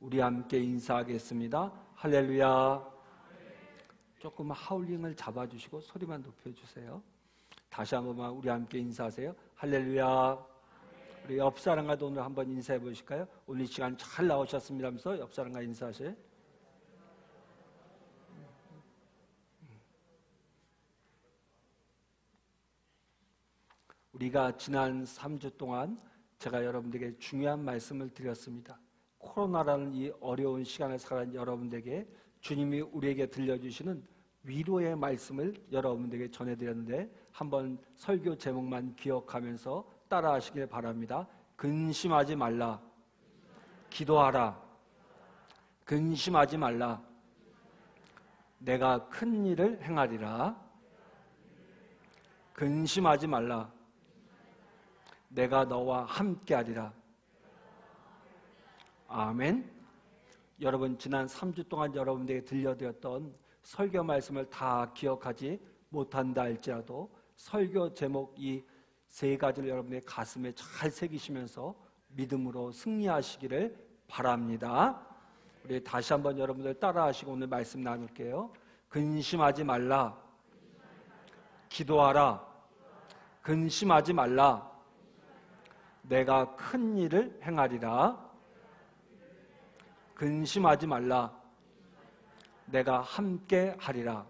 우리 함께 인사하겠습니다. 할렐루야. 조금 하울링을 잡아주시고 소리만 높여주세요. 다시 한 번만 우리 함께 인사하세요. 할렐루야. 우리 옆 사람과도 오늘 한번 인사해 보실까요? 오늘 시간 잘 나오셨습니다 하면서 옆 사람과 인사하세요. 우리가 지난 3주 동안 제가 여러분들에게 중요한 말씀을 드렸습니다. 코로나라는 이 어려운 시간을 살아가는 여러분들에게 주님이 우리에게 들려주시는 위로의 말씀을 여러분들에게 전해드렸는데 한번 설교 제목만 기억하면서 따라하시길 바랍니다. 근심하지 말라. 기도하라. 근심하지 말라. 내가 큰 일을 행하리라. 근심하지 말라. 내가 너와 함께하리라. 아멘. 여러분, 지난 3주 동안 여러분들에게 들려드렸던 설교 말씀을 다 기억하지 못한다 할지라도 설교 제목 이 세 가지를 여러분의 가슴에 잘 새기시면서 믿음으로 승리하시기를 바랍니다. 우리 다시 한번 여러분들 따라하시고 오늘 말씀 나눌게요. 근심하지 말라. 기도하라. 근심하지 말라. 내가 큰 일을 행하리라. 근심하지 말라. 내가 함께 하리라.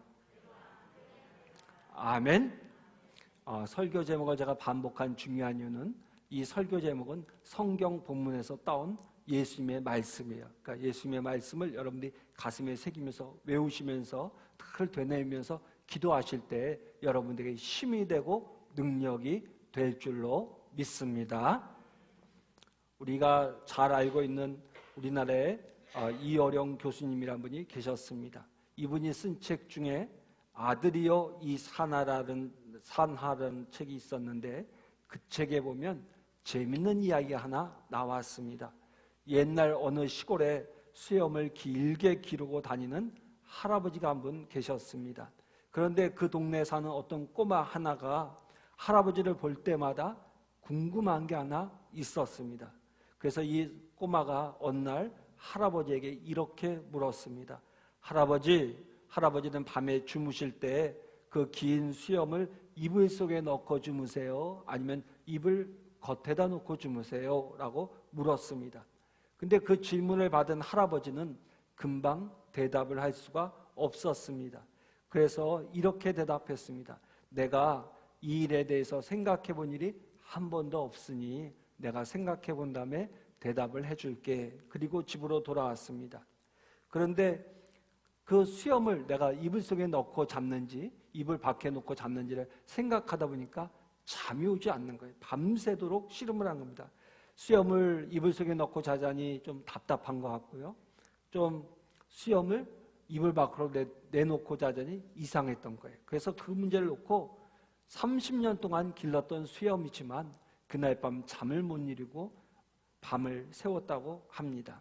아멘. 설교 제목을 제가 반복한 중요한 이유는 이 설교 제목은 성경 본문에서 따온 예수님의 말씀이에요. 그러니까 예수님의 말씀을 여러분들이 가슴에 새기면서 외우시면서 늘 되뇌면서 기도하실 때 여러분들에게 힘이 되고 능력이 될 줄로 믿습니다. 우리가 잘 알고 있는 우리나라의 이어령 교수님이라는 분이 계셨습니다. 이분이 쓴 책 중에 아들이여 이 산하라는 책이 있었는데 그 책에 보면 재밌는 이야기가 하나 나왔습니다. 옛날 어느 시골에 수염을 길게 기르고 다니는 할아버지가 한 분 계셨습니다. 그런데 그 동네에 사는 어떤 꼬마 하나가 할아버지를 볼 때마다 궁금한 게 하나 있었습니다. 그래서 이 꼬마가 어느 날 할아버지에게 이렇게 물었습니다. 할아버지는 밤에 주무실 때 그 긴 수염을 이불 속에 넣고 주무세요? 아니면 이불 겉에다 놓고 주무세요? 라고 물었습니다. 근데 그 질문을 받은 할아버지는 금방 대답을 할 수가 없었습니다. 그래서 이렇게 대답했습니다. 내가 이 일에 대해서 생각해 본 일이 한 번도 없으니 내가 생각해 본 다음에 대답을 해줄게. 그리고 집으로 돌아왔습니다. 그런데 그 수염을 내가 이불 속에 넣고 잡는지 이불 밖에 놓고 잡는지를 생각하다 보니까 잠이 오지 않는 거예요. 밤새도록 씨름을 한 겁니다. 수염을 이불 속에 넣고 자자니 좀 답답한 것 같고요. 좀 수염을 이불 밖으로 내놓고 자자니 이상했던 거예요. 그래서 그 문제를 놓고 30년 동안 길렀던 수염이지만 그날 밤 잠을 못 이루고 밤을 새웠다고 합니다.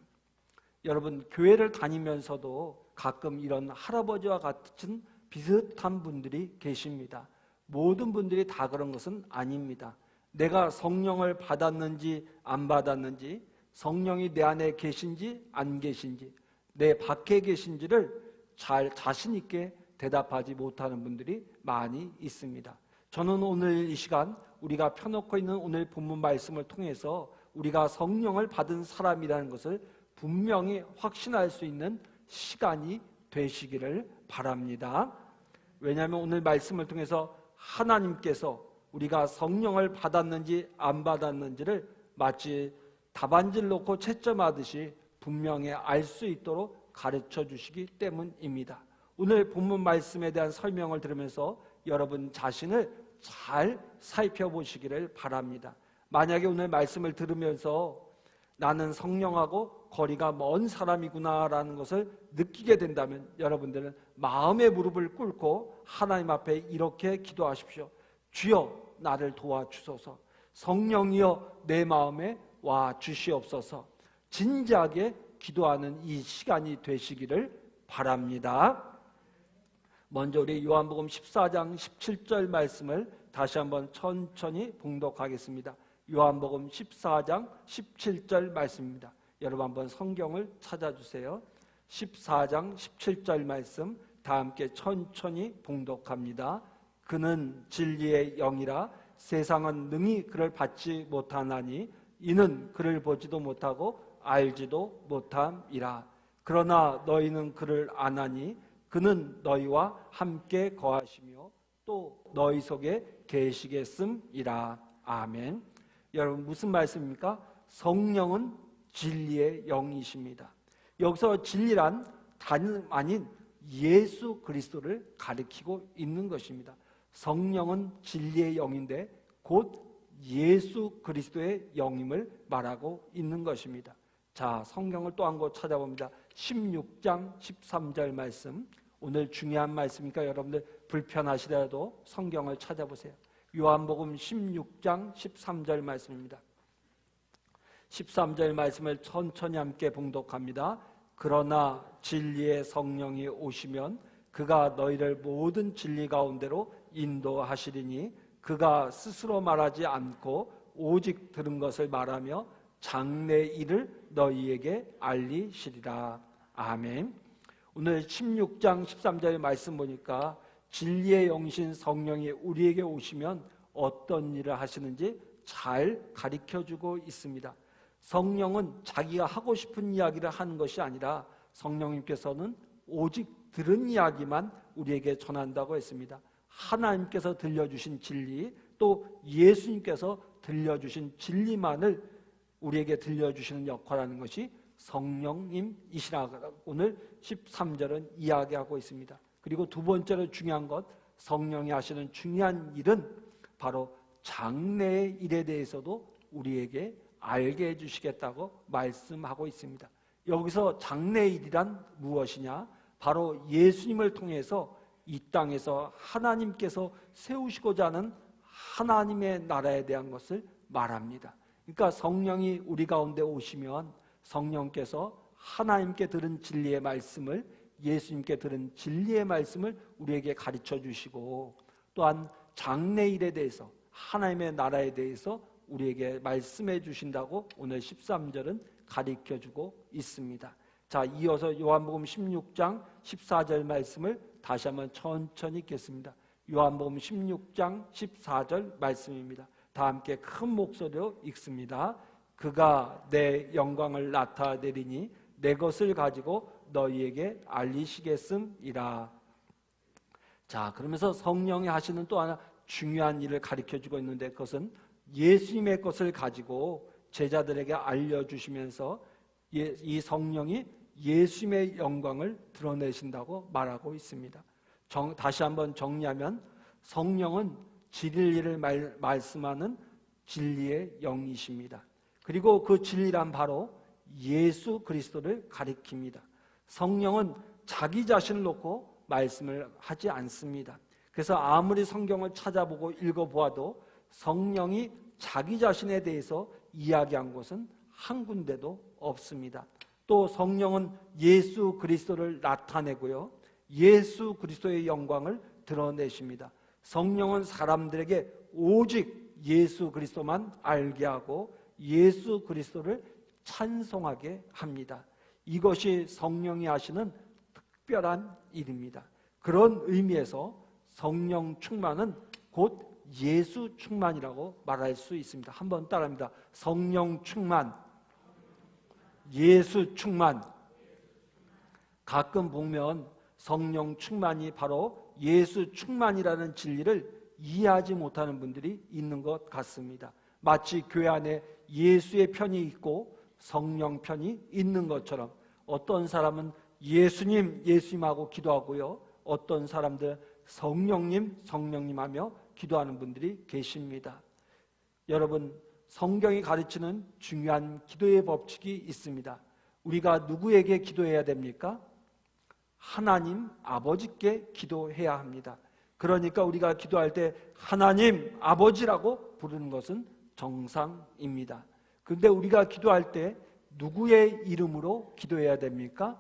여러분, 교회를 다니면서도 가끔 이런 할아버지와 같은 비슷한 분들이 계십니다. 모든 분들이 다 그런 것은 아닙니다. 내가 성령을 받았는지 안 받았는지, 성령이 내 안에 계신지 안 계신지, 내 밖에 계신지를 잘 자신 있게 대답하지 못하는 분들이 많이 있습니다. 저는 오늘 이 시간 우리가 펴놓고 있는 오늘 본문 말씀을 통해서 우리가 성령을 받은 사람이라는 것을 분명히 확신할 수 있는 시간이 되시기를 바랍니다. 왜냐하면 오늘 말씀을 통해서 하나님께서 우리가 성령을 받았는지 안 받았는지를 마치 답안지를 놓고 채점하듯이 분명히 알 수 있도록 가르쳐 주시기 때문입니다. 오늘 본문 말씀에 대한 설명을 들으면서 여러분 자신을 잘 살펴보시기를 바랍니다. 만약에 오늘 말씀을 들으면서 나는 성령하고 거리가 먼 사람이구나라는 것을 느끼게 된다면 여러분들은 마음의 무릎을 꿇고 하나님 앞에 이렇게 기도하십시오. 주여 나를 도와주소서. 성령이여 내 마음에 와 주시옵소서. 진지하게 기도하는 이 시간이 되시기를 바랍니다. 먼저 우리 요한복음 14장 17절 말씀을 다시 한번 천천히 봉독하겠습니다. 요한복음 14장 17절 말씀입니다. 여러분 한번 성경을 찾아주세요. 14장 17절 말씀 다 함께 천천히 봉독합니다. 그는 진리의 영이라 세상은 능히 그를 받지 못하나니 이는 그를 보지도 못하고 알지도 못함이라. 그러나 너희는 그를 아나니 그는 너희와 함께 거하시며 또 너희 속에 계시겠음이라. 아멘. 여러분 무슨 말씀입니까? 성령은 진리의 영이십니다. 여기서 진리란 다름 아닌 예수 그리스도를 가리키고 있는 것입니다. 성령은 진리의 영인데 곧 예수 그리스도의 영임을 말하고 있는 것입니다. 자, 성경을 또 한 곳 찾아봅니다. 16장 13절 말씀. 오늘 중요한 말씀이니까 여러분들 불편하시더라도 성경을 찾아보세요. 요한복음 16장 13절 말씀입니다. 13절 말씀을 천천히 함께 봉독합니다. 그러나 진리의 성령이 오시면 그가 너희를 모든 진리 가운데로 인도하시리니 그가 스스로 말하지 않고 오직 들은 것을 말하며 장래 일을 너희에게 알리시리라. 아멘. 오늘 16장 13절 말씀 보니까 진리의 영신 성령이 우리에게 오시면 어떤 일을 하시는지 잘 가르쳐주고 있습니다. 성령은 자기가 하고 싶은 이야기를 하는 것이 아니라 성령님께서는 오직 들은 이야기만 우리에게 전한다고 했습니다. 하나님께서 들려주신 진리, 또 예수님께서 들려주신 진리만을 우리에게 들려주시는 역할하는 것이 성령님이시라고 오늘 13절은 이야기하고 있습니다. 그리고 두 번째로 중요한 것, 성령이 하시는 중요한 일은 바로 장래의 일에 대해서도 우리에게 알게 해주시겠다고 말씀하고 있습니다. 여기서 장래의 일이란 무엇이냐? 바로 예수님을 통해서 이 땅에서 하나님께서 세우시고자 하는 하나님의 나라에 대한 것을 말합니다. 그러니까 성령이 우리 가운데 오시면 성령께서 하나님께 들은 진리의 말씀을, 예수님께 들은 진리의 말씀을 우리에게 가르쳐 주시고, 또한 장래일에 대해서, 하나님의 나라에 대해서 우리에게 말씀해 주신다고 오늘 13절은 가르쳐 주고 있습니다. 자, 이어서 요한복음 16장 14절 말씀을 다시 한번 천천히 읽겠습니다. 요한복음 16장 14절 말씀입니다. 다 함께 큰 목소리로 읽습니다. 그가 내 영광을 나타내리니 내 것을 가지고 너희에게 알리시겠음이라. 자, 그러면서 성령이 하시는 또 하나 중요한 일을 가르쳐주고 있는데, 그것은 예수님의 것을 가지고 제자들에게 알려주시면서 이 성령이 예수님의 영광을 드러내신다고 말하고 있습니다. 다시 한번 정리하면 성령은 진리를 말씀하는 진리의 영이십니다. 그리고 그 진리란 바로 예수 그리스도를 가리킵니다. 성령은 자기 자신을 놓고 말씀을 하지 않습니다. 그래서 아무리 성경을 찾아보고 읽어보아도 성령이 자기 자신에 대해서 이야기한 곳은 한 군데도 없습니다. 또 성령은 예수 그리스도를 나타내고요, 예수 그리스도의 영광을 드러내십니다. 성령은 사람들에게 오직 예수 그리스도만 알게 하고 예수 그리스도를 찬송하게 합니다. 이것이 성령이 하시는 특별한 일입니다. 그런 의미에서 성령 충만은 곧 예수 충만이라고 말할 수 있습니다. 한번 따라합니다. 성령 충만, 예수 충만. 가끔 보면 성령 충만이 바로 예수 충만이라는 진리를 이해하지 못하는 분들이 있는 것 같습니다. 마치 교회 안에 예수의 편이 있고 성령 편이 있는 것처럼 어떤 사람은 예수님 하고 기도하고요, 어떤 사람들 성령님 하며 기도하는 분들이 계십니다. 여러분, 성경이 가르치는 중요한 기도의 법칙이 있습니다. 우리가 누구에게 기도해야 됩니까? 하나님 아버지께 기도해야 합니다. 그러니까 우리가 기도할 때 하나님 아버지라고 부르는 것은 정상입니다. 그런데 우리가 기도할 때 누구의 이름으로 기도해야 됩니까?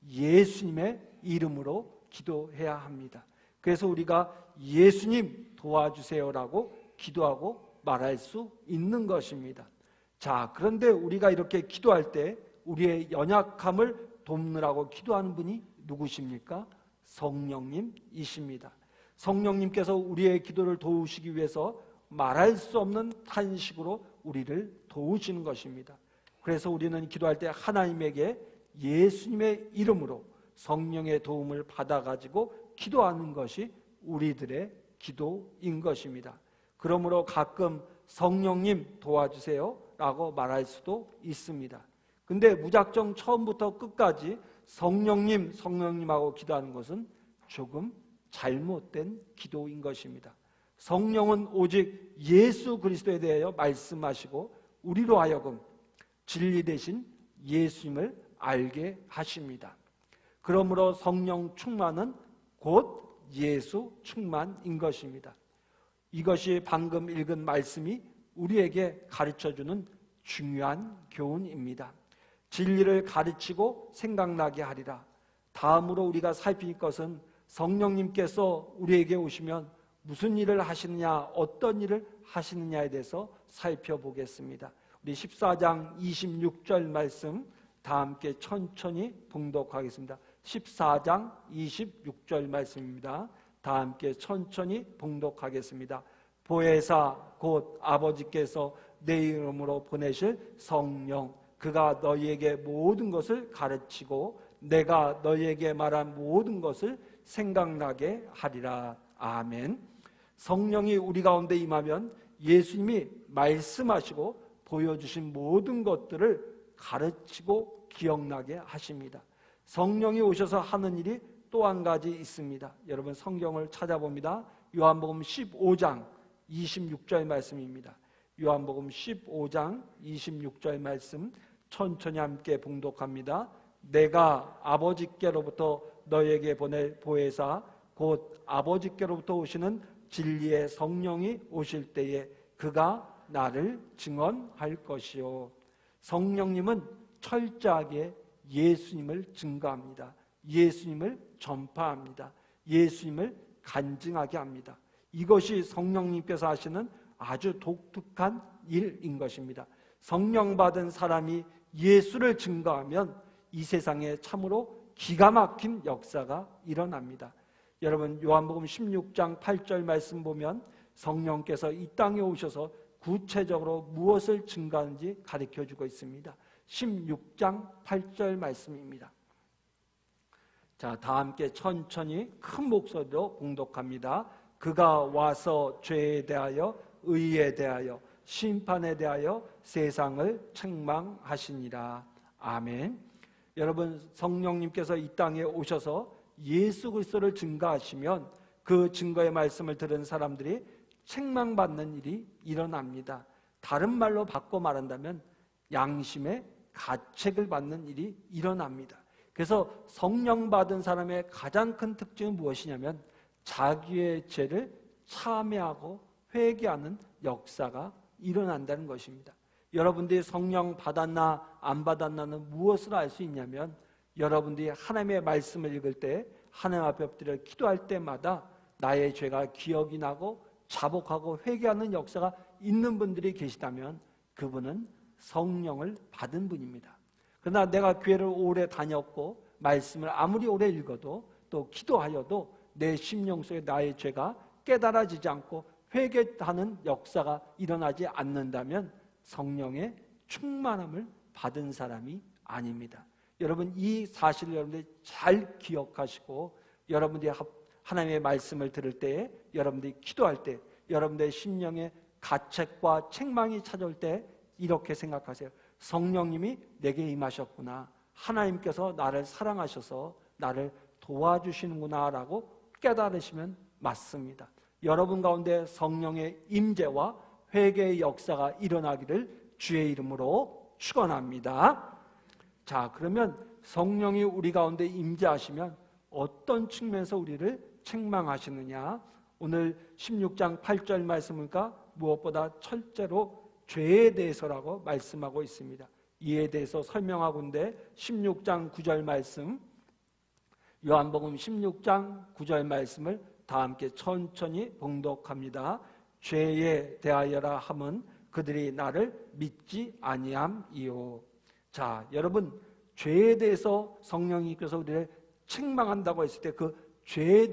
예수님의 이름으로 기도해야 합니다. 그래서 우리가 예수님 도와주세요라고 기도하고 말할 수 있는 것입니다. 자, 그런데 우리가 이렇게 기도할 때 우리의 연약함을 돕느라고 기도하는 분이 누구십니까? 성령님이십니다. 성령님께서 우리의 기도를 도우시기 위해서 말할 수 없는 탄식으로 우리를 도우시는 것입니다. 그래서 우리는 기도할 때 하나님에게 예수님의 이름으로 성령의 도움을 받아가지고 기도하는 것이 우리들의 기도인 것입니다. 그러므로 가끔 성령님 도와주세요 라고 말할 수도 있습니다. 근데 무작정 처음부터 끝까지 성령님, 성령님하고 기도하는 것은 조금 잘못된 기도인 것입니다. 성령은 오직 예수 그리스도에 대하여 말씀하시고 우리로 하여금 진리 대신 예수님을 알게 하십니다. 그러므로 성령 충만은 곧 예수 충만인 것입니다. 이것이 방금 읽은 말씀이 우리에게 가르쳐주는 중요한 교훈입니다. 진리를 가르치고 생각나게 하리라. 다음으로 우리가 살필 것은 성령님께서 우리에게 오시면 무슨 일을 하시느냐, 어떤 일을 하시느냐에 대해서 살펴보겠습니다. 우리 14장 26절 말씀 다 함께 천천히 봉독하겠습니다. 14장 26절 말씀입니다. 다 함께 천천히 봉독하겠습니다. 보혜사 곧 아버지께서 내 이름으로 보내실 성령, 그가 너희에게 모든 것을 가르치고 내가 너희에게 말한 모든 것을 생각나게 하리라. 아멘. 성령이 우리 가운데 임하면 예수님이 말씀하시고 보여주신 모든 것들을 가르치고 기억나게 하십니다. 성령이 오셔서 하는 일이 또 한 가지 있습니다. 여러분 성경을 찾아봅니다. 요한복음 15장 26절 말씀입니다. 요한복음 15장 26절 말씀 천천히 함께 봉독합니다. 내가 아버지께로부터 너에게 보낼 보혜사 곧 아버지께로부터 오시는 진리의 성령이 오실 때에 그가 나를 증언할 것이요. 성령님은 철저하게 예수님을 증거합니다. 예수님을 전파합니다. 예수님을 간증하게 합니다. 이것이 성령님께서 하시는 아주 독특한 일인 것입니다. 성령 받은 사람이 예수를 증거하면 이 세상에 참으로 기가 막힌 역사가 일어납니다. 여러분 요한복음 16장 8절 말씀 보면 성령께서 이 땅에 오셔서 구체적으로 무엇을 증거하는지 가르쳐주고 있습니다. 16장 8절 말씀입니다. 자, 다 함께 천천히 큰 목소리로 봉독합니다. 그가 와서 죄에 대하여 의에 대하여 심판에 대하여 세상을 책망하시니라. 아멘. 여러분 성령님께서 이 땅에 오셔서 예수 그리스도를 증거하시면 그 증거의 말씀을 들은 사람들이 책망받는 일이 일어납니다. 다른 말로 바꿔 말한다면 양심의 가책을 받는 일이 일어납니다. 그래서 성령 받은 사람의 가장 큰 특징은 무엇이냐면 자기의 죄를 참회하고 회개하는 역사가 일어난다는 것입니다. 여러분들이 성령 받았나 안 받았나는 무엇을 알 수 있냐면 여러분들이 하나님의 말씀을 읽을 때 하나님 앞에 엎드려 기도할 때마다 나의 죄가 기억이 나고 자복하고 회개하는 역사가 있는 분들이 계시다면 그분은 성령을 받은 분입니다. 그러나 내가 교회를 오래 다녔고 말씀을 아무리 오래 읽어도 또 기도하여도 내 심령 속에 나의 죄가 깨달아지지 않고 회개하는 역사가 일어나지 않는다면 성령의 충만함을 받은 사람이 아닙니다. 여러분 이 사실을 여러분들이 잘 기억하시고 여러분들이 하나님의 말씀을 들을 때에 여러분들이 기도할 때 여러분들의 심령의 가책과 책망이 찾아올 때 이렇게 생각하세요. 성령님이 내게 임하셨구나. 하나님께서 나를 사랑하셔서 나를 도와주시는구나 라고 깨달으시면 맞습니다. 여러분 가운데 성령의 임재와 회개의 역사가 일어나기를 주의 이름으로 축원합니다. 자, 그러면 성령이 우리 가운데 임재하시면 어떤 측면에서 우리를 책망하시느냐? 오늘 16장 8절 말씀을까 무엇보다 철저로 죄에 대해서라고 말씀하고 있습니다. 이에 대해서 설명하고인데 16장 9절 말씀 요한복음 16장 9절 말씀을 다 함께 천천히 봉독합니다. 죄에 대하여라 함은 그들이 나를 믿지 아니함이요. 자, 여러분, 죄에 대해서 성령님께서 우리를 책망한다고 했을 때 그 죄에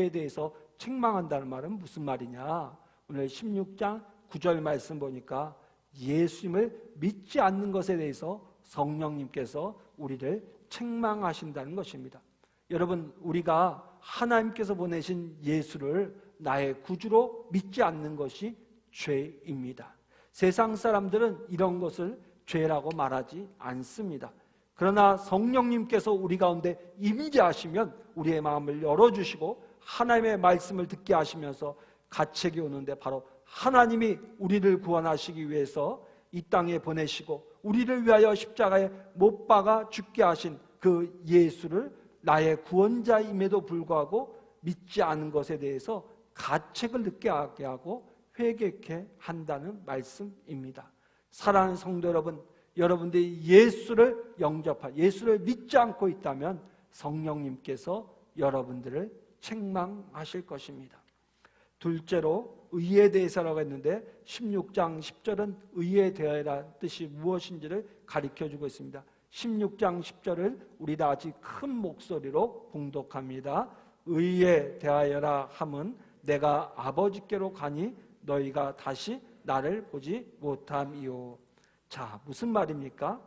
대해서 책망한다는 말은 무슨 말이냐? 오늘 16장 9절 말씀 보니까 예수님을 믿지 않는 것에 대해서 성령님께서 우리를 책망하신다는 것입니다. 여러분, 우리가 하나님께서 보내신 예수를 나의 구주로 믿지 않는 것이 죄입니다. 세상 사람들은 이런 것을 죄라고 말하지 않습니다. 그러나 성령님께서 우리 가운데 임재하시면 우리의 마음을 열어주시고 하나님의 말씀을 듣게 하시면서 가책이 오는데 바로 하나님이 우리를 구원하시기 위해서 이 땅에 보내시고 우리를 위하여 십자가에 못 박아 죽게 하신 그 예수를 나의 구원자임에도 불구하고 믿지 않은 것에 대해서 가책을 느끼게 하게 하고 회개케 한다는 말씀입니다. 사랑하는 성도 여러분, 여러분들이 예수를 영접한, 예수를 믿지 않고 있다면 성령님께서 여러분들을 책망하실 것입니다. 둘째로 의에 대해서라고 했는데 16장 10절은 의에 대하여라는 뜻이 무엇인지를 가르쳐주고 있습니다. 16장 10절을 우리 다 같이 큰 목소리로 봉독합니다. 의에 대하여라 함은 내가 아버지께로 가니 너희가 다시 나를 보지 못함이요. 자, 무슨 말입니까?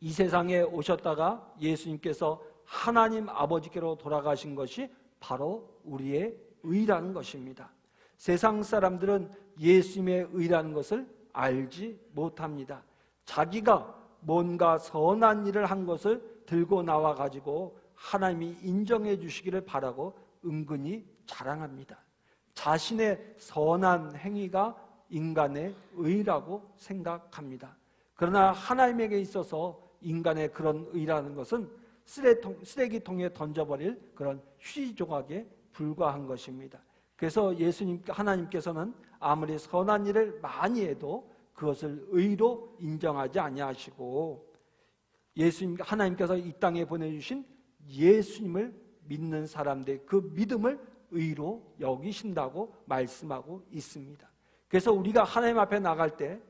이 세상에 오셨다가 예수님께서 하나님 아버지께로 돌아가신 것이 바로 우리의 의라는 것입니다. 세상 사람들은 예수님의 의라는 것을 알지 못합니다. 자기가 뭔가 선한 일을 한 것을 들고 나와 가지고 하나님이 인정해 주시기를 바라고 은근히 자랑합니다. 자신의 선한 행위가 인간의 의라고 생각합니다. 그러나 하나님에게 있어서 인간의 그런 의라는 것은 쓰레기통에 던져버릴 그런 휴지 조각에 불과한 것입니다. 그래서 하나님께서는 아무리 선한 일을 많이 해도 그것을 의로 인정하지 아니하시고 하나님께서 이 땅에 보내주신 예수님을 믿는 사람들 그 믿음을 의로 여기신다고 말씀하고 있습니다. 그래서 우리가 하나님 앞에 나갈 때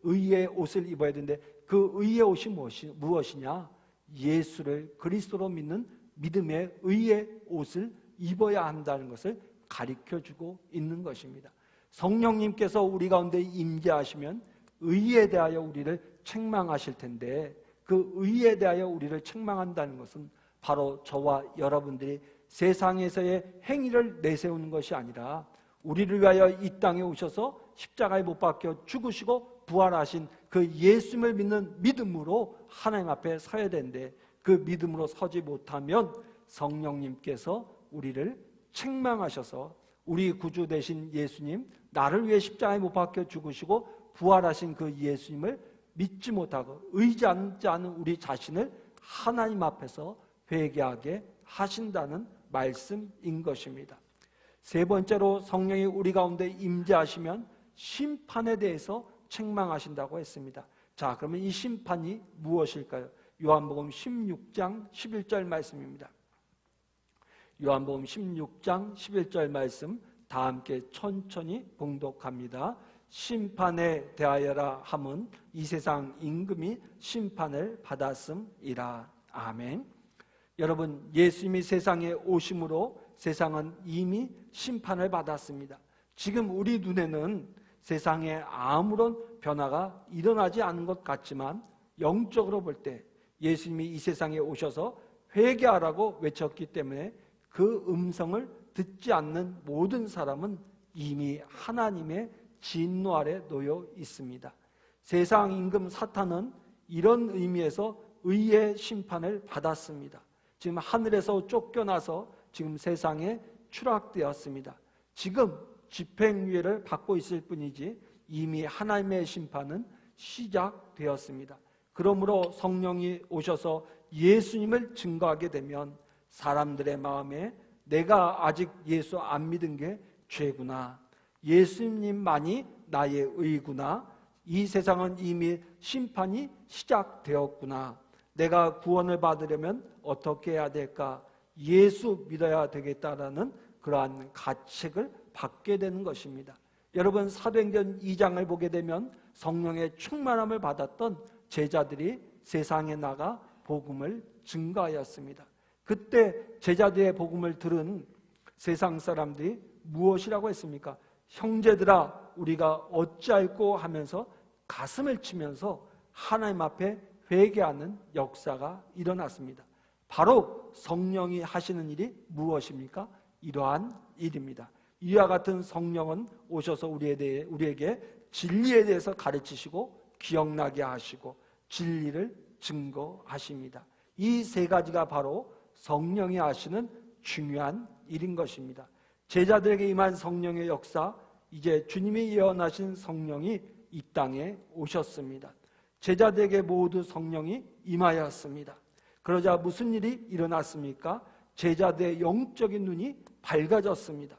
의의 옷을 입어야 되는데 그 의의 옷이 무엇이냐? 예수를 그리스도로 믿는 믿음의 의의 옷을 입어야 한다는 것을 가르쳐주고 있는 것입니다. 성령님께서 우리 가운데 임재하시면 의에 대하여 우리를 책망하실 텐데 그 의에 대하여 우리를 책망한다는 것은 바로 저와 여러분들이 세상에서의 행위를 내세우는 것이 아니라 우리를 위하여 이 땅에 오셔서 십자가에 못 박혀 죽으시고 부활하신 그 예수님을 믿는 믿음으로 하나님 앞에 서야 되는데 그 믿음으로 서지 못하면 성령님께서 우리를 책망하셔서 우리 구주 되신 예수님, 나를 위해 십자가에 못 박혀 죽으시고 부활하신 그 예수님을 믿지 못하고 의지하지 않은 우리 자신을 하나님 앞에서 회개하게 하신다는 말씀인 것입니다. 세 번째로 성령이 우리 가운데 임재하시면 심판에 대해서 책망하신다고 했습니다. 자, 그러면 이 심판이 무엇일까요? 요한복음 16장 11절 말씀입니다. 요한복음 16장 11절 말씀 다 함께 천천히 봉독합니다. 심판에 대하여라 함은 이 세상 임금이 심판을 받았음이라. 아멘. 여러분, 예수님이 세상에 오심으로 세상은 이미 심판을 받았습니다. 지금 우리 눈에는 세상에 아무런 변화가 일어나지 않은 것 같지만 영적으로 볼 때 예수님이 이 세상에 오셔서 회개하라고 외쳤기 때문에 그 음성을 듣지 않는 모든 사람은 이미 하나님의 진노 아래 놓여 있습니다. 세상 임금 사탄은 이런 의미에서 의의 심판을 받았습니다. 지금 하늘에서 쫓겨나서 지금 세상에 추락되었습니다. 지금 집행유예를 받고 있을 뿐이지 이미 하나님의 심판은 시작되었습니다. 그러므로 성령이 오셔서 예수님을 증거하게 되면 사람들의 마음에 내가 아직 예수 안 믿은 게 죄구나, 예수님만이 나의 의구나, 이 세상은 이미 심판이 시작되었구나, 내가 구원을 받으려면 어떻게 해야 될까, 예수 믿어야 되겠다라는 그러한 가책을 받게 되는 것입니다. 여러분, 사도행전 2장을 보게 되면 성령의 충만함을 받았던 제자들이 세상에 나가 복음을 증거하였습니다. 그때 제자들의 복음을 들은 세상 사람들이 무엇이라고 했습니까? 형제들아, 우리가 어찌할꼬 하면서 가슴을 치면서 하나님 앞에 회개하는 역사가 일어났습니다. 바로 성령이 하시는 일이 무엇입니까? 이러한 일입니다. 이와 같은 성령은 오셔서 우리에게 진리에 대해서 가르치시고 기억나게 하시고 진리를 증거하십니다. 이 세 가지가 바로 성령이 하시는 중요한 일인 것입니다. 제자들에게 임한 성령의 역사, 이제 주님이 예언하신 성령이 이 땅에 오셨습니다. 제자들에게 모두 성령이 임하였습니다. 그러자 무슨 일이 일어났습니까? 제자들의 영적인 눈이 밝아졌습니다.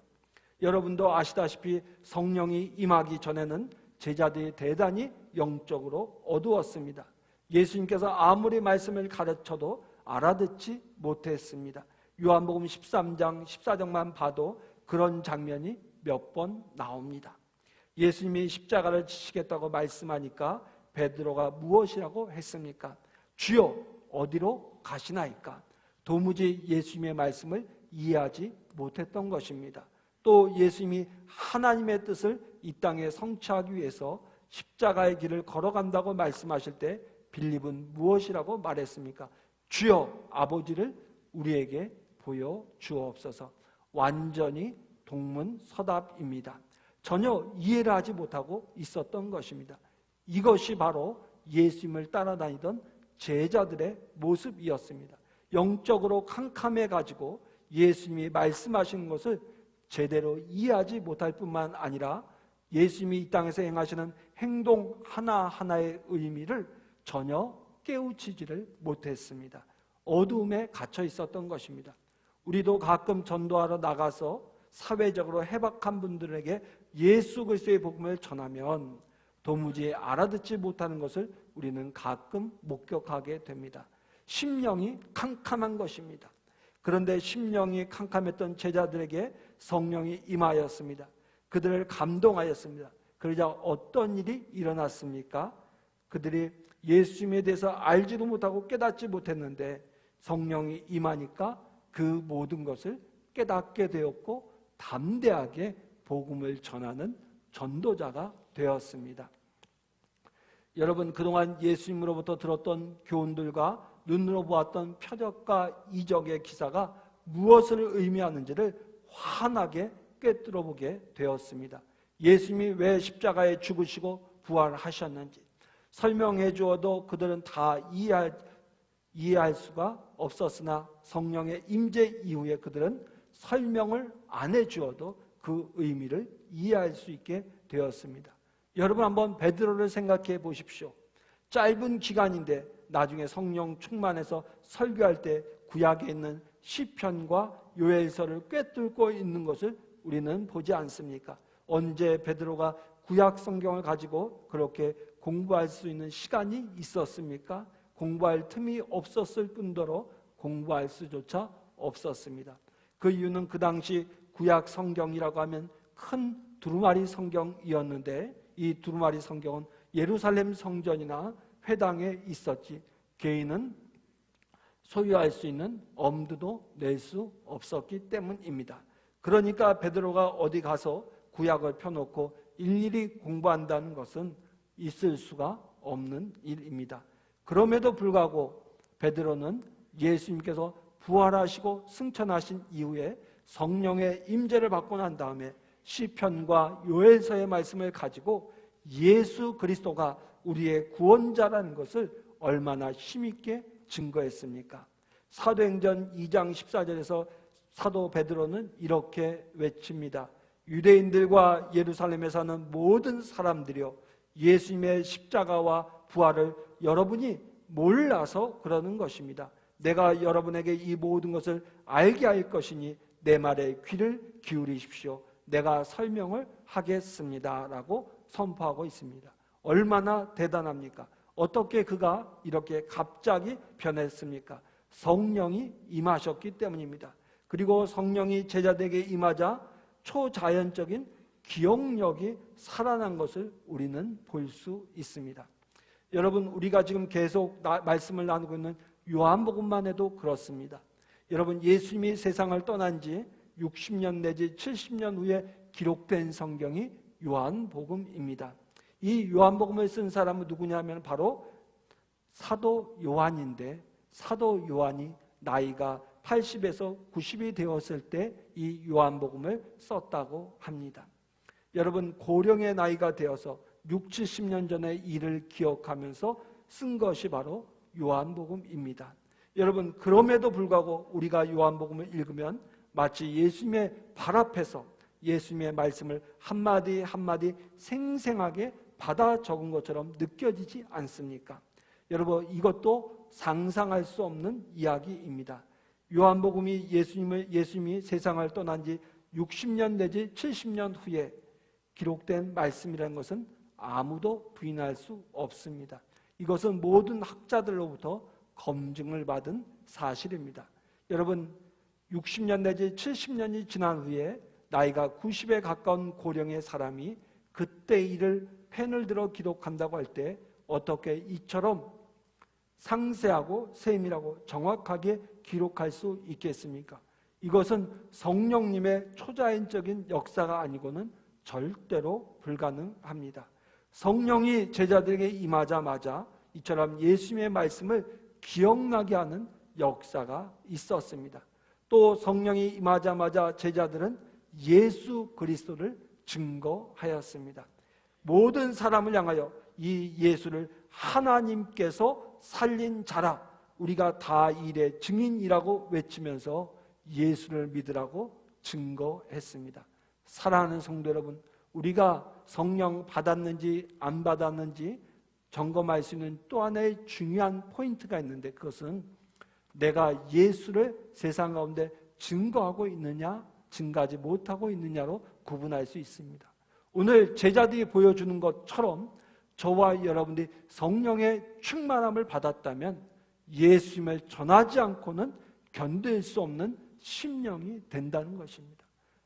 여러분도 아시다시피 성령이 임하기 전에는 제자들이 대단히 영적으로 어두웠습니다. 예수님께서 아무리 말씀을 가르쳐도 알아듣지 못했습니다. 요한복음 13장 14절만 봐도 그런 장면이 몇 번 나옵니다. 예수님이 십자가를 지시겠다고 말씀하니까 베드로가 무엇이라고 했습니까? 주여, 어디로 가시나이까? 도무지 예수님의 말씀을 이해하지 못했던 것입니다. 또 예수님이 하나님의 뜻을 이 땅에 성취하기 위해서 십자가의 길을 걸어간다고 말씀하실 때 빌립은 무엇이라고 말했습니까? 주여, 아버지를 우리에게 보여주옵소서. 완전히 동문서답입니다. 전혀 이해를 하지 못하고 있었던 것입니다. 이것이 바로 예수님을 따라다니던 제자들의 모습이었습니다. 영적으로 캄캄해가지고 예수님이 말씀하시는 것을 제대로 이해하지 못할 뿐만 아니라 예수님이 이 땅에서 행하시는 행동 하나하나의 의미를 전혀 깨우치지를 못했습니다. 어두움에 갇혀 있었던 것입니다. 우리도 가끔 전도하러 나가서 사회적으로 해박한 분들에게 예수 그리스도의 복음을 전하면 도무지 알아듣지 못하는 것을 우리는 가끔 목격하게 됩니다. 심령이 캄캄한 것입니다. 그런데 심령이 캄캄했던 제자들에게 성령이 임하였습니다. 그들을 감동하였습니다. 그러자 어떤 일이 일어났습니까? 그들이 예수님에 대해서 알지도 못하고 깨닫지 못했는데 성령이 임하니까 그 모든 것을 깨닫게 되었고 담대하게 복음을 전하는 전도자가 되었습니다. 여러분, 그동안 예수님으로부터 들었던 교훈들과 눈으로 보았던 표적과 이적의 기사가 무엇을 의미하는지를 환하게 꿰뚫어 보게 되었습니다. 예수님이 왜 십자가에 죽으시고 부활하셨는지 설명해 주어도 그들은 다 이해할 수가 없었으나 성령의 임재 이후에 그들은 설명을 안 해주어도 그 의미를 이해할 수 있게 되었습니다. 여러분, 한번 베드로를 생각해 보십시오. 짧은 기간인데 나중에 성령 충만해서 설교할 때 구약에 있는 시편과 요엘서를 꿰뚫고 있는 것을 우리는 보지 않습니까? 언제 베드로가 구약 성경을 가지고 그렇게 공부할 수 있는 시간이 있었습니까? 공부할 틈이 없었을 뿐더러 공부할 수조차 없었습니다. 그 이유는 그 당시 구약 성경이라고 하면 큰 두루마리 성경이었는데 이 두루마리 성경은 예루살렘 성전이나 회당에 있었지 개인은 소유할 수 있는 엄두도 낼 수 없었기 때문입니다. 그러니까 베드로가 어디 가서 구약을 펴놓고 일일이 공부한다는 것은 있을 수가 없는 일입니다. 그럼에도 불구하고 베드로는 예수님께서 부활하시고 승천하신 이후에 성령의 임재를 받고 난 다음에 시편과 요엘서의 말씀을 가지고 예수 그리스도가 우리의 구원자라는 것을 얼마나 힘있게 증거했습니까? 사도행전 2장 14절에서 사도 베드로는 이렇게 외칩니다. 유대인들과 예루살렘에 사는 모든 사람들이여, 예수님의 십자가와 부활을 여러분이 몰라서 그러는 것입니다. 내가 여러분에게 이 모든 것을 알게 할 것이니 내 말에 귀를 기울이십시오. 내가 설명을 하겠습니다 라고 선포하고 있습니다. 얼마나 대단합니까? 어떻게 그가 이렇게 갑자기 변했습니까? 성령이 임하셨기 때문입니다. 그리고 성령이 제자들에게 임하자 초자연적인 기억력이 살아난 것을 우리는 볼 수 있습니다. 여러분, 우리가 지금 계속 말씀을 나누고 있는 요한복음만 해도 그렇습니다. 여러분, 예수님이 세상을 떠난 지 60년 내지 70년 후에 기록된 성경이 요한복음입니다. 이 요한복음을 쓴 사람은 누구냐면 바로 사도 요한인데, 사도 요한이 나이가 80에서 90이 되었을 때 이 요한복음을 썼다고 합니다. 여러분, 고령의 나이가 되어서 60, 70년 전의 일을 기억하면서 쓴 것이 바로 요한복음입니다. 여러분, 그럼에도 불구하고 우리가 요한복음을 읽으면 마치 예수님의 발 앞에서 예수님의 말씀을 한마디 한마디 생생하게 받아 적은 것처럼 느껴지지 않습니까? 여러분, 이것도 상상할 수 없는 이야기입니다. 요한복음이 예수님이 세상을 떠난 지 60년 내지 70년 후에 기록된 말씀이라는 것은 아무도 부인할 수 없습니다. 이것은 모든 학자들로부터 검증을 받은 사실입니다. 여러분, 60년 내지 70년이 지난 후에 나이가 90에 가까운 고령의 사람이 그때 일을 펜을 들어 기록한다고 할 때 어떻게 이처럼 상세하고 세밀하고 정확하게 기록할 수 있겠습니까? 이것은 성령님의 초자연적인 역사가 아니고는 절대로 불가능합니다. 성령이 제자들에게 임하자마자 이처럼 예수님의 말씀을 기억나게 하는 역사가 있었습니다. 또 성령이 임하자마자 제자들은 예수 그리스도를 증거하였습니다. 모든 사람을 향하여 이 예수를 하나님께서 살린 자라, 우리가 다 일의 증인이라고 외치면서 예수를 믿으라고 증거했습니다. 사랑하는 성도 여러분, 우리가 성령 받았는지 안 받았는지 점검할 수 있는 또 하나의 중요한 포인트가 있는데, 그것은 내가 예수를 세상 가운데 증거하고 있느냐 증거하지 못하고 있느냐로 구분할 수 있습니다. 오늘 제자들이 보여주는 것처럼 저와 여러분들이 성령의 충만함을 받았다면 예수님을 전하지 않고는 견딜 수 없는 심령이 된다는 것입니다.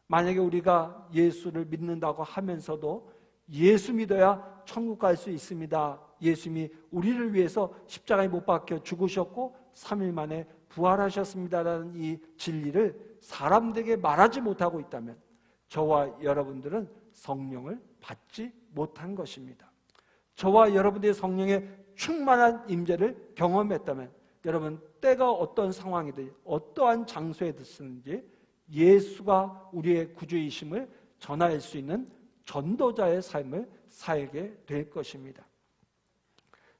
만약에 우리가 예수를 믿는다고 하면서도 예수 믿어야 천국 갈 수 있습니다, 예수님이 우리를 위해서 십자가에 못 박혀 죽으셨고 3일 만에 부활하셨습니다라는 이 진리를 사람들에게 말하지 못하고 있다면 저와 여러분들은 성령을 받지 못한 것입니다. 저와 여러분들의 성령의 충만한 임재를 경험했다면 여러분, 때가 어떤 상황이든 어떠한 장소에 있든지 예수가 우리의 구주이심을 전할 수 있는 전도자의 삶을 살게 될 것입니다.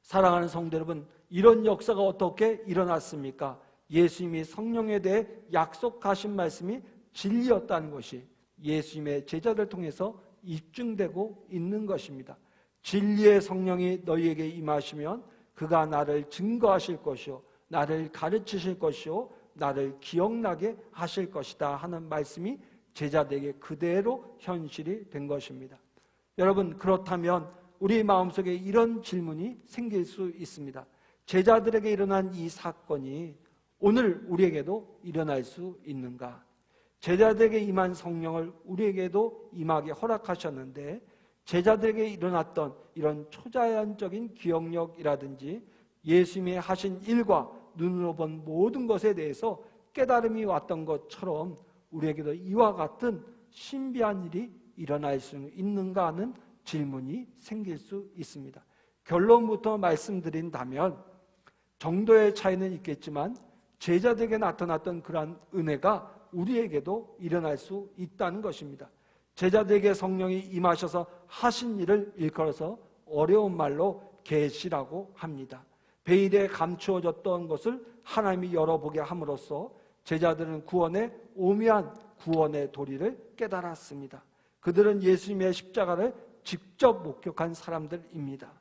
사랑하는 성도 여러분, 이런 역사가 어떻게 일어났습니까? 예수님이 성령에 대해 약속하신 말씀이 진리였다는 것이 예수님의 제자들 통해서 입증되고 있는 것입니다. 진리의 성령이 너희에게 임하시면 그가 나를 증거하실 것이요 나를 가르치실 것이요 나를 기억나게 하실 것이다 하는 말씀이 제자들에게 그대로 현실이 된 것입니다. 여러분, 그렇다면 우리 마음속에 이런 질문이 생길 수 있습니다. 제자들에게 일어난 이 사건이 오늘 우리에게도 일어날 수 있는가? 제자들에게 임한 성령을 우리에게도 임하게 허락하셨는데 제자들에게 일어났던 이런 초자연적인 기억력이라든지 예수님이 하신 일과 눈으로 본 모든 것에 대해서 깨달음이 왔던 것처럼 우리에게도 이와 같은 신비한 일이 일어날 수 있는가 하는 질문이 생길 수 있습니다. 결론부터 말씀드린다면 정도의 차이는 있겠지만 제자들에게 나타났던 그러한 은혜가 우리에게도 일어날 수 있다는 것입니다. 제자들에게 성령이 임하셔서 하신 일을 일컬어서 어려운 말로 계시라고 합니다. 베일에 감추어졌던 것을 하나님이 열어보게 함으로써 제자들은 구원의 오묘한 구원의 도리를 깨달았습니다. 그들은 예수님의 십자가를 직접 목격한 사람들입니다.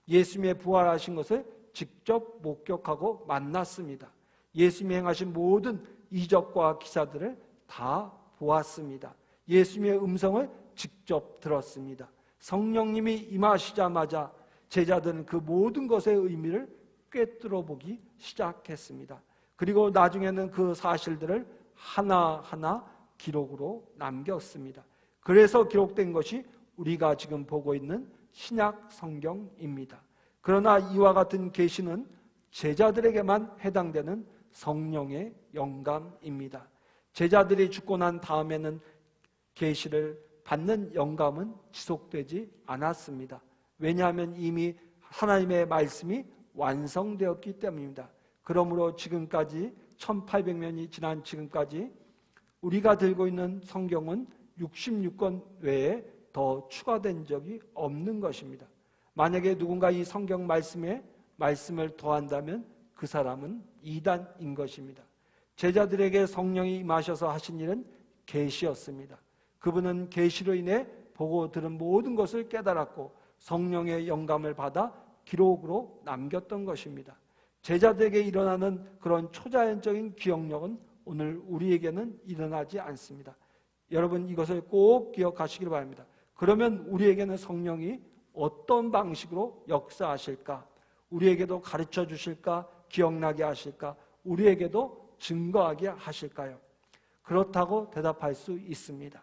예수님의 부활하신 것을 직접 목격하고 만났습니다. 예수님이 행하신 모든 이적과 기사들을 다 보았습니다. 예수님의 음성을 직접 들었습니다. 성령님이 임하시자마자 제자들은 그 모든 것의 의미를 꿰뚫어 보기 시작했습니다. 그리고 나중에는 그 사실들을 하나하나 기록으로 남겼습니다. 그래서 기록된 것이 우리가 지금 보고 있는 신약 성경입니다. 그러나 이와 같은 계시는 제자들에게만 해당되는 성령의 영감입니다. 제자들이 죽고 난 다음에는 계시를 받는 영감은 지속되지 않았습니다. 왜냐하면 이미 하나님의 말씀이 완성되었기 때문입니다. 그러므로 지금까지 1800년이 지난 지금까지 우리가 들고 있는 성경은 66권 외에 더 추가된 적이 없는 것입니다. 만약에 누군가 이 성경 말씀에 말씀을 더한다면 그 사람은 이단인 것입니다. 제자들에게 성령이 임하셔서 하신 일은 계시였습니다. 그분은 계시로 인해 보고 들은 모든 것을 깨달았고 성령의 영감을 받아 기록으로 남겼던 것입니다. 제자들에게 일어나는 그런 초자연적인 기억력은 오늘 우리에게는 일어나지 않습니다. 여러분 이것을 꼭 기억하시길 바랍니다. 그러면 우리에게는 성령이 어떤 방식으로 역사하실까? 우리에게도 가르쳐 주실까? 기억나게 하실까? 우리에게도 증거하게 하실까요? 그렇다고 대답할 수 있습니다.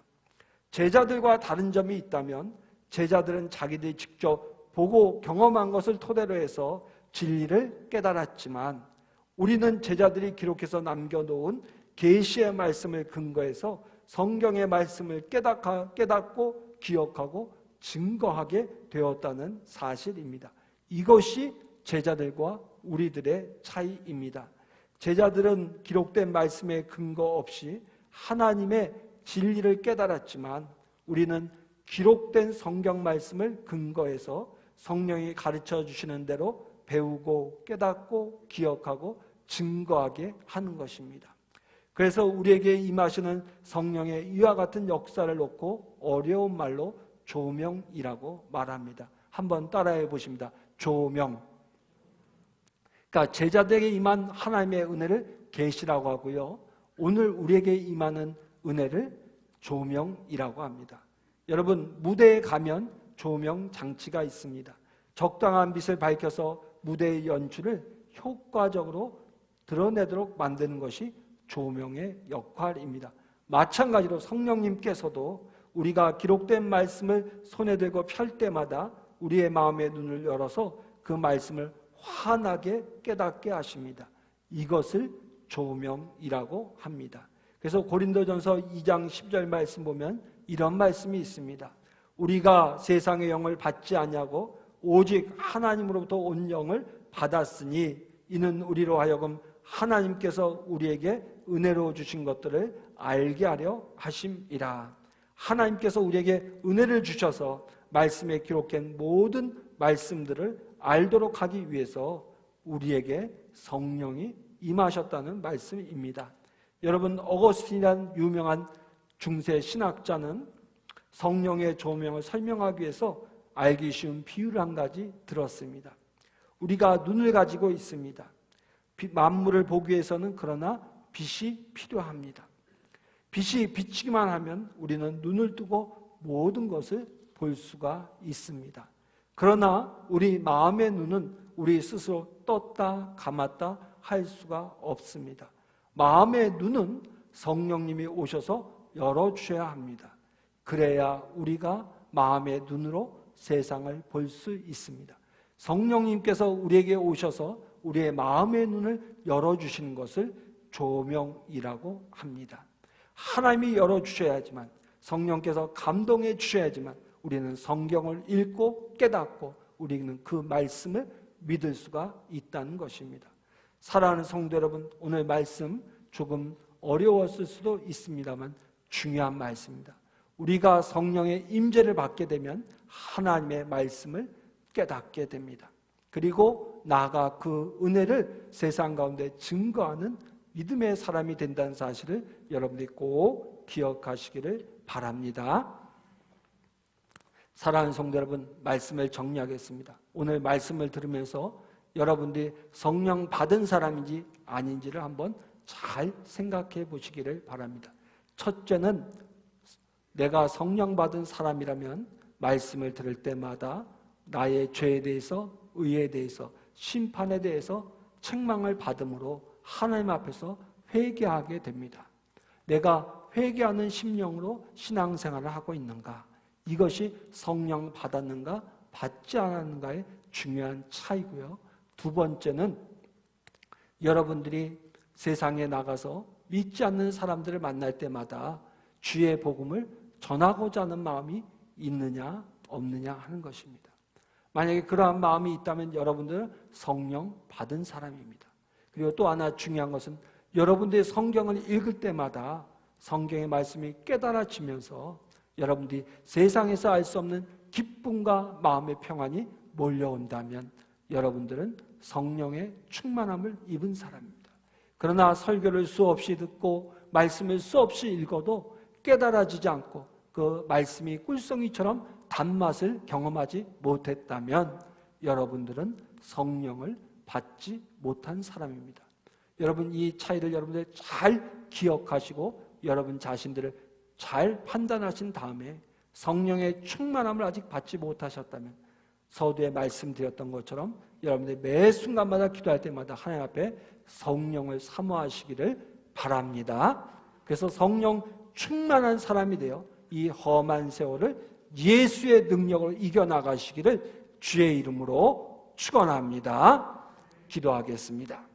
제자들과 다른 점이 있다면 제자들은 자기들이 직접 보고 경험한 것을 토대로 해서 진리를 깨달았지만 우리는 제자들이 기록해서 남겨놓은 계시의 말씀을 근거해서 성경의 말씀을 깨닫고 기억하고 증거하게 되었다는 사실입니다. 이것이 제자들과 우리들의 차이입니다. 제자들은 기록된 말씀에 근거 없이 하나님의 진리를 깨달았지만 우리는 기록된 성경 말씀을 근거해서 성령이 가르쳐 주시는 대로 배우고 깨닫고 기억하고 증거하게 하는 것입니다. 그래서 우리에게 임하시는 성령의 이와 같은 역사를 놓고 어려운 말로 조명이라고 말합니다. 한번 따라해 보십니다. 조명. 그러니까 제자들에게 임한 하나님의 은혜를 계시라고 하고요. 오늘 우리에게 임하는 은혜를 조명이라고 합니다. 여러분 무대에 가면 조명 장치가 있습니다. 적당한 빛을 밝혀서 무대의 연출을 효과적으로 드러내도록 만드는 것이 조명의 역할입니다. 마찬가지로 성령님께서도 우리가 기록된 말씀을 손에 들고 펼 때마다 우리의 마음의 눈을 열어서 그 말씀을 환하게 깨닫게 하십니다. 이것을 조명이라고 합니다. 그래서 고린도전서 2장 10절 말씀 보면 이런 말씀이 있습니다. 우리가 세상의 영을 받지 아니하고 오직 하나님으로부터 온 영을 받았으니 이는 우리로 하여금 하나님께서 우리에게 은혜로 주신 것들을 알게 하려 하심이라. 하나님께서 우리에게 은혜를 주셔서 말씀에 기록된 모든 말씀들을 알도록 하기 위해서 우리에게 성령이 임하셨다는 말씀입니다. 여러분 어거스틴이라는 유명한 중세 신학자는 성령의 조명을 설명하기 위해서 알기 쉬운 비유를 한 가지 들었습니다. 우리가 눈을 가지고 있습니다. 만물을 보기 위해서는 그러나 빛이 필요합니다. 빛이 비치기만 하면 우리는 눈을 뜨고 모든 것을 볼 수가 있습니다. 그러나 우리 마음의 눈은 우리 스스로 떴다 감았다 할 수가 없습니다. 마음의 눈은 성령님이 오셔서 열어주셔야 합니다. 그래야 우리가 마음의 눈으로 세상을 볼 수 있습니다. 성령님께서 우리에게 오셔서 우리의 마음의 눈을 열어주시는 것을 조명이라고 합니다. 하나님이 열어주셔야지만 성령께서 감동해 주셔야지만 우리는 성경을 읽고 깨닫고 우리는 그 말씀을 믿을 수가 있다는 것입니다. 사랑하는 성도 여러분, 오늘 말씀 조금 어려웠을 수도 있습니다만 중요한 말씀입니다. 우리가 성령의 임재를 받게 되면 하나님의 말씀을 깨닫게 됩니다. 그리고 나아가 그 은혜를 세상 가운데 증거하는 믿음의 사람이 된다는 사실을 여러분들이 꼭 기억하시기를 바랍니다. 사랑하는 성도 여러분, 말씀을 정리하겠습니다. 오늘 말씀을 들으면서 여러분들이 성령 받은 사람인지 아닌지를 한번 잘 생각해 보시기를 바랍니다. 첫째는 내가 성령 받은 사람이라면 말씀을 들을 때마다 나의 죄에 대해서, 의에 대해서, 심판에 대해서 책망을 받음으로 하나님 앞에서 회개하게 됩니다. 내가 회개하는 심령으로 신앙생활을 하고 있는가? 이것이 성령 받았는가 받지 않았는가의 중요한 차이고요. 두 번째는 여러분들이 세상에 나가서 믿지 않는 사람들을 만날 때마다 주의 복음을 전하고자 하는 마음이 있느냐 없느냐 하는 것입니다. 만약에 그러한 마음이 있다면 여러분들은 성령 받은 사람입니다. 그리고 또 하나 중요한 것은 여러분들이 성경을 읽을 때마다 성경의 말씀이 깨달아지면서 여러분들이 세상에서 알 수 없는 기쁨과 마음의 평안이 몰려온다면 여러분들은 성령의 충만함을 입은 사람입니다. 그러나 설교를 수없이 듣고 말씀을 수없이 읽어도 깨달아지지 않고 그 말씀이 꿀송이처럼 단맛을 경험하지 못했다면 여러분들은 성령을 받지 못한 사람입니다. 여러분, 이 차이를 여러분들 잘 기억하시고 여러분 자신들을 잘 판단하신 다음에 성령의 충만함을 아직 받지 못하셨다면 서두에 말씀드렸던 것처럼 여러분들 매 순간마다 기도할 때마다 하나님 앞에 성령을 사모하시기를 바랍니다. 그래서 성령 충만한 사람이 되어 이 험한 세월을 예수의 능력으로 이겨나가시기를 주의 이름으로 축원합니다. 기도하겠습니다.